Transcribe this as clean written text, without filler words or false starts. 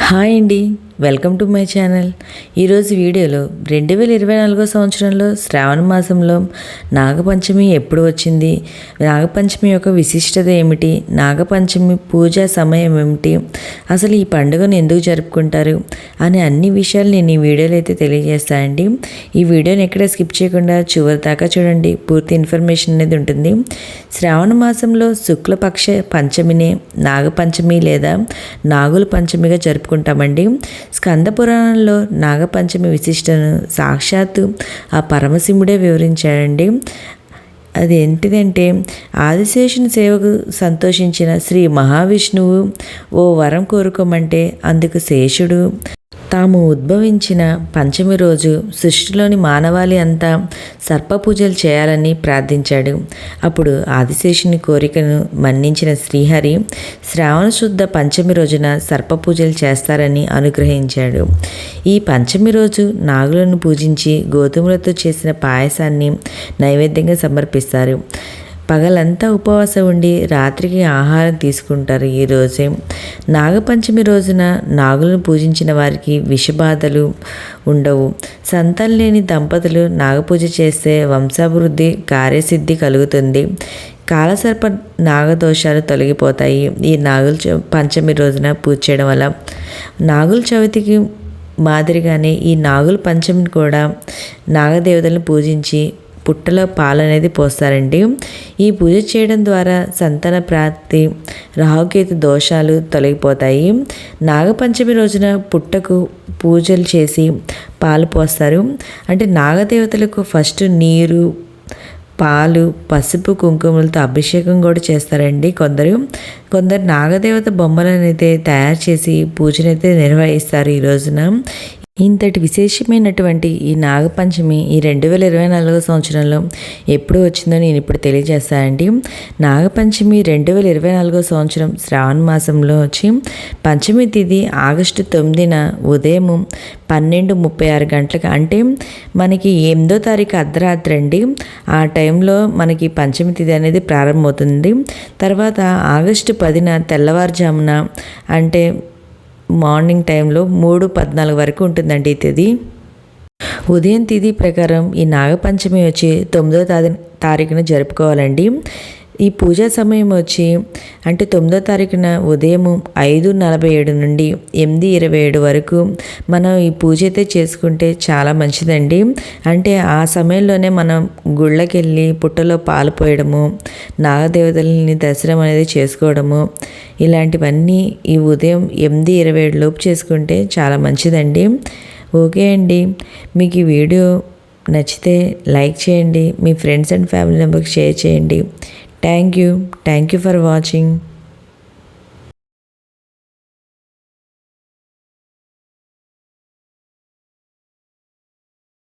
Hi అండి, welcome to my channel. ఈరోజు వీడియోలో 2024 సంవత్సరంలో శ్రావణ మాసంలో నాగపంచమి ఎప్పుడు వచ్చింది, నాగపంచమి యొక్క విశిష్టత ఏమిటి, నాగపంచమి పూజా సమయం ఏమిటి, అసలు ఈ పండుగను ఎందుకు జరుపుకుంటారు అనే అన్ని విషయాలు నేను ఈ వీడియోలో అయితే తెలియజేస్తానండి. ఈ వీడియోని ఎక్కడ స్కిప్ చేయకుండా చివరి దాకా చూడండి, పూర్తి ఇన్ఫర్మేషన్ అనేది ఉంటుంది. శ్రావణ మాసంలో శుక్లపక్ష పంచమినే నాగపంచమి లేదా నాగుల పంచమిగా జరుపుకుంటామండి. స్కంద పురాణంలో నాగపంచమి విశిష్టను సాక్షాత్తు ఆ పరమశివుడే వివరించాడండి. అది ఏంటిదంటే, ఆదిశేషుని సేవకు సంతోషించిన శ్రీ మహావిష్ణువు ఓ వరం కోరుకోమంటే అందుకు శేషుడు తాము ఉద్భవించిన పంచమి రోజు సృష్టిలోని మానవాళి అంతా సర్పపూజలు చేయాలని ప్రార్థించాడు. అప్పుడు ఆదిశేషుని కోరికను మన్నించిన శ్రీహరి శ్రావణ శుద్ధ పంచమి రోజున సర్పపూజలు చేస్తారని అనుగ్రహించాడు. ఈ పంచమి రోజు నాగులను పూజించి గోధుమలతో చేసిన పాయసాన్ని నైవేద్యంగా సమర్పిస్తారు. పగలంతా ఉపవాసం ఉండి రాత్రికి ఆహారం తీసుకుంటారు. ఈరోజే నాగపంచమి రోజున నాగులను పూజించిన వారికి విషబాధలు ఉండవు. సంతానం లేని దంపతులు నాగపూజ చేస్తే వంశాభివృద్ధి, కార్యసిద్ధి కలుగుతుంది. కాలసర్ప నాగదోషాలు తొలగిపోతాయి. ఈ నాగుల పంచమి రోజున పూజ చేయడం వల్ల నాగుల చవితికి మాదిరిగానే ఈ నాగుల పంచమిని కూడా నాగదేవతలను పూజించి పుట్టలో పాలు అనేది పోస్తారండి. ఈ పూజ చేయడం ద్వారా సంతాన ప్రాప్తి, రాహుకేతు దోషాలు తొలగిపోతాయి. నాగపంచమి రోజున పుట్టకు పూజలు చేసి పాలు పోస్తారు. అంటే నాగదేవతలకు ఫస్ట్ నీరు, పాలు, పసుపు, కుంకుమలతో అభిషేకం కూడా చేస్తారండి. కొందరు నాగదేవత బొమ్మలను అయితే తయారు చేసి పూజనైతే నిర్వహిస్తారు ఈ రోజున. ఇంతటి విశేషమైనటువంటి ఈ నాగపంచమి ఈ 2024 సంవత్సరంలో ఎప్పుడు వచ్చిందో నేను ఇప్పుడు తెలియజేస్తానండి. నాగపంచమి 2024 సంవత్సరం శ్రావణ మాసంలో వచ్చి పంచమి తిథి ఆగస్టు 9న ఉదయం 12:36 గంటలకు, అంటే మనకి 8వ తారీఖు అర్ధరాత్రి అండి. ఆ టైంలో మనకి పంచమి తిథి అనేది ప్రారంభమవుతుంది. తర్వాత ఆగస్టు 10న తెల్లవారుజామున, అంటే మార్నింగ్ టైంలో 3:14 వరకు ఉంటుందండి ఈ తిథి. ఉదయం తిథి ప్రకారం ఈ నాగపంచమి వచ్చి 9వ తారీఖున జరుపుకోవాలండి. ఈ పూజా సమయం వచ్చి అంటే 9వ తారీఖున ఉదయం 5:47 నుండి 8:27 వరకు మనం ఈ పూజ అయితే చేసుకుంటే చాలా మంచిదండి. అంటే ఆ సమయంలోనే మనం గుళ్ళకి వెళ్ళి పుట్టలో పాలు పోయడము, నాగదేవతలని దర్శనం అనేది చేసుకోవడము, ఇలాంటివన్నీ ఈ ఉదయం 8:27 లోపు చేసుకుంటే చాలా మంచిదండి. ఓకే అండి, మీకు ఈ వీడియో నచ్చితే లైక్ చేయండి, మీ ఫ్రెండ్స్ అండ్ ఫ్యామిలీ మెంబర్కి షేర్ చేయండి. Thank you for watching.